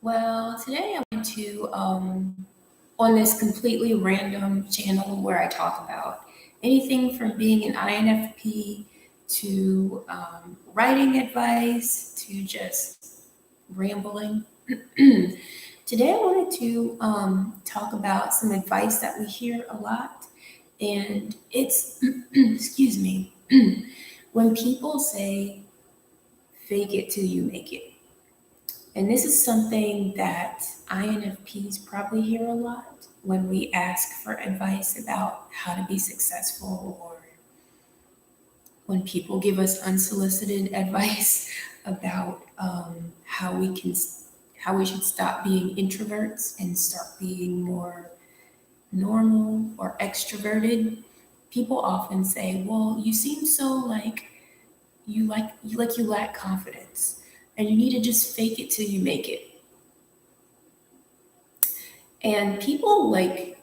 Well, today I went to on this completely random channel where I talk about anything from being an INFP to writing advice to just rambling. Today I wanted to talk about some advice that we hear a lot, and it's, excuse me, when people say, fake it till you make it. And this is something that INFPs probably hear a lot when we ask for advice about how to be successful, or when people give us unsolicited advice about how we should stop being introverts and start being more normal or extroverted. People often say, "Well, you seem so you lack confidence, and you need to just fake it till you make it." And people they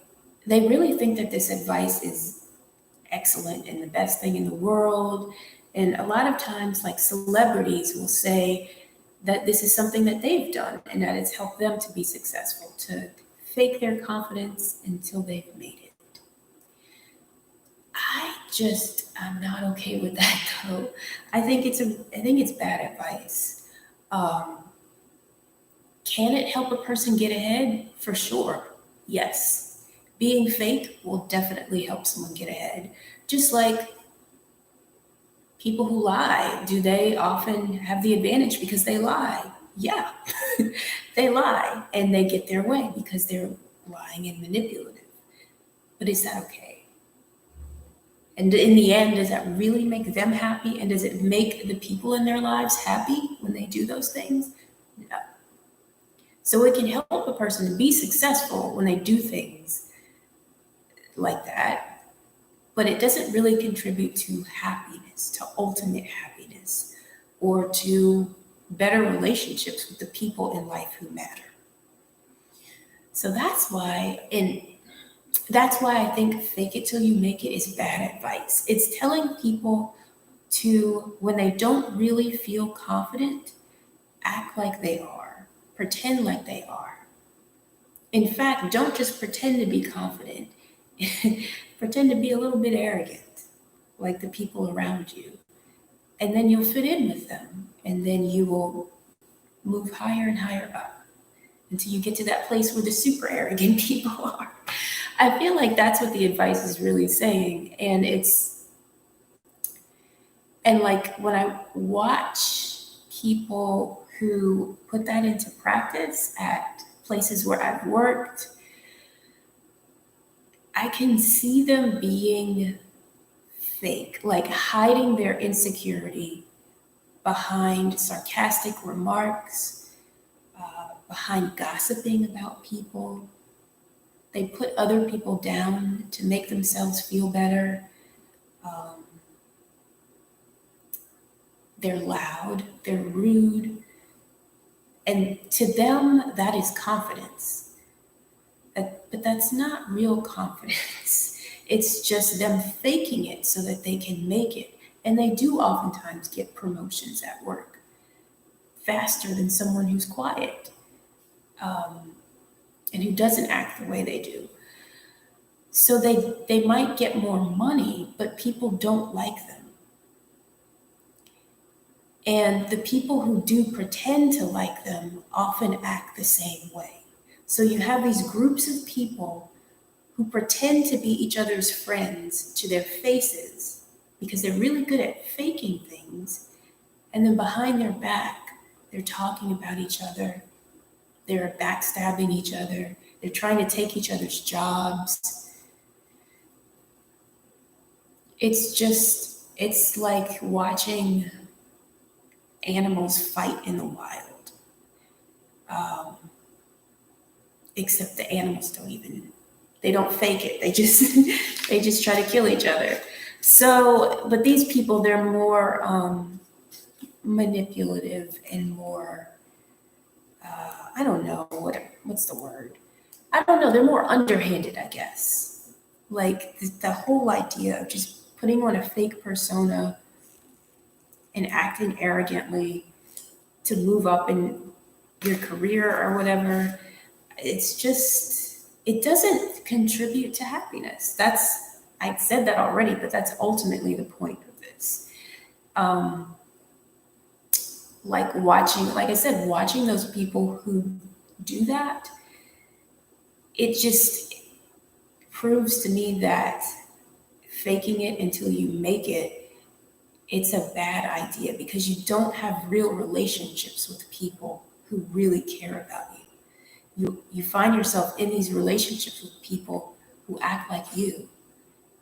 really think that this advice is excellent and the best thing in the world. And a lot of times, like celebrities will say that this is something that they've done and that it's helped them to be successful, to fake their confidence until they've made it. I'm not okay with that though. I think it's bad advice. Um, can it help a person get ahead? For sure. Yes. Being fake will definitely help someone get ahead. Just like people who lie, do they often have the advantage because they lie? Yeah. They lie and they get their way because they're lying and manipulative. But is that okay? And in the end, does that really make them happy? And does it make the people in their lives happy when they do those things? No. So it can help a person to be successful when they do things like that, but it doesn't really contribute to happiness, to ultimate happiness, or to better relationships with the people in life who matter. So that's why I think fake it till you make it is bad advice. It's telling people to, when they don't really feel confident, act like they are, pretend like they are. In fact, don't just pretend to be confident, pretend to be a little bit arrogant, like the people around you. And then you'll fit in with them. And then you will move higher and higher up until you get to that place where the super arrogant people are. I feel like that's what the advice is really saying. And like when I watch people who put that into practice at places where I've worked, I can see them being fake, like hiding their insecurity behind sarcastic remarks, behind gossiping about people. They put other people down to make themselves feel better. Um, they're loud, they're rude, and to them, that is confidence. But that's not real confidence. It's just them faking it so that they can make it. And they do oftentimes get promotions at work faster than someone who's quiet, um, and who doesn't act the way they do. So they might get more money, but people don't like them. And the people who do pretend to like them often act the same way. So you have these groups of people who pretend to be each other's friends to their faces because they're really good at faking things. And then behind their back, they're talking about each other, they're backstabbing each other, they're trying to take each other's jobs. It's like watching animals fight in the wild. Um, Except the animals they don't fake it. They just try to kill each other. So, but these people, they're more manipulative and more, I don't know, what's the word? I don't know, they're more underhanded, I guess. Like the whole idea of just putting on a fake persona and acting arrogantly to move up your career or whatever. It's just, it doesn't contribute to happiness. I said that already, but that's ultimately the point of this. Um, like watching, like I said, watching those people who do that, it just proves to me that faking it until you make it, it's a bad idea because you don't have real relationships with people who really care about you. You find yourself in these relationships with people who act like you.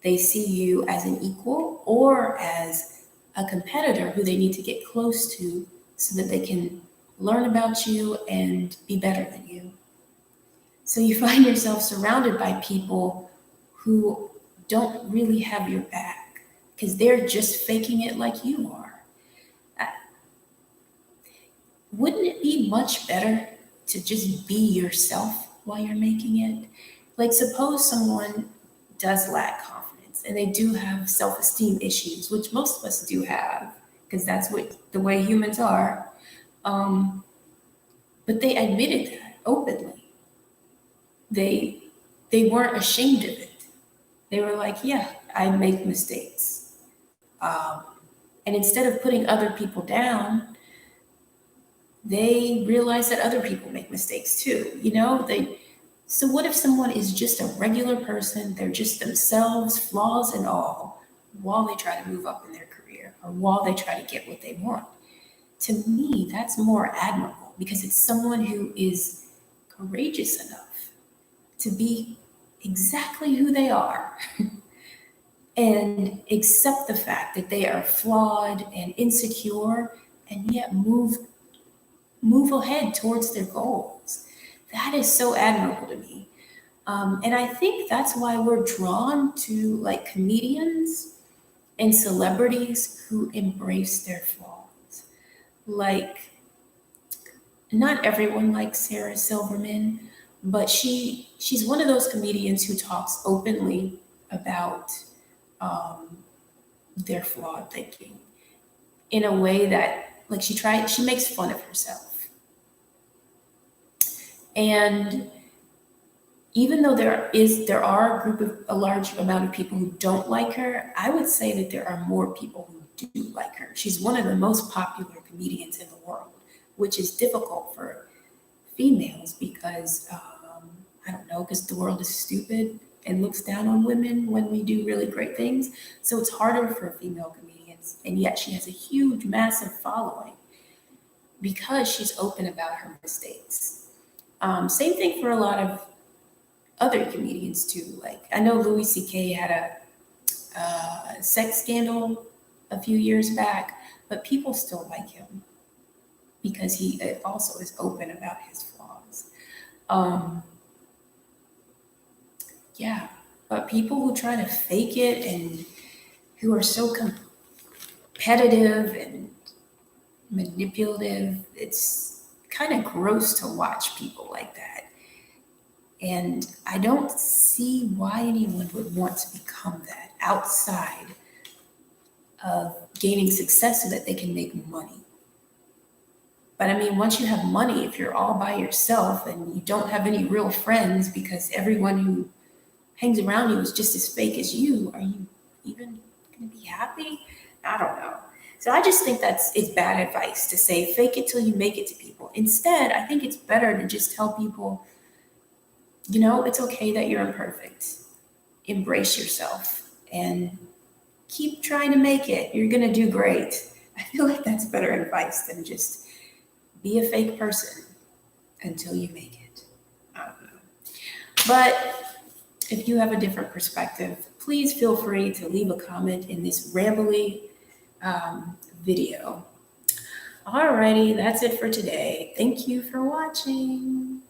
They see you as an equal or as a competitor who they need to get close to so that they can learn about you and be better than you. So you find yourself surrounded by people who don't really have your back because they're just faking it like you are. Uh, Wouldn't it be much better to just be yourself while you're making it? Like, suppose someone does lack confidence and they do have self esteem issues, which most of us do have because that's what the way humans are. Um, but they admitted that openly. They they weren't ashamed of it. They were like, "Yeah, I make mistakes." Um, and instead of putting other people down, they realize that other people make mistakes too. They. So what if someone is just a regular person? They're just themselves, flaws and all, while they try to move up in their career or while they try to get what they want. To me, that's more admirable because it's someone who is courageous enough to be exactly who they are and accept the fact that they are flawed and insecure and yet move ahead towards their goals. That is so admirable to me. And I think that's why we're drawn to like comedians and celebrities who embrace their flaws. Like, not everyone likes Sarah Silverman, but she's one of those comedians who talks openly about um, their flawed thinking in a way that like she makes fun of herself. And even though there are a large amount of people who don't like her, I would say that there are more people who do like her. She's one of the most popular comedians in the world, which is difficult for females because I don't know, because the world is stupid and looks down on women when we do really great things. So it's harder for female comedians, and yet she has a huge, massive following because she's open about her mistakes. Same thing for a lot of other comedians too. Like I know Louis C.K. had a sex scandal a few years back, but people still like him because he also is open about his flaws. Um, yeah, but people who try to fake it and who are so competitive and manipulative, it's kind of gross to watch people like that. And I don't see why anyone would want to become that outside of gaining success so that they can make money. But I mean, once you have money, if you're all by yourself and you don't have any real friends because everyone who hangs around you is just as fake as you, are you even going to be happy? I don't know. So I just think it's bad advice to say fake it till you make it to people. Instead, I think it's better to just tell people, it's okay that you're imperfect. Embrace yourself and keep trying to make it. You're going to do great. I feel like that's better advice than just be a fake person until you make it. I don't know. But if you have a different perspective, please feel free to leave a comment in this rambly video. Alrighty, that's it for today. Thank you for watching.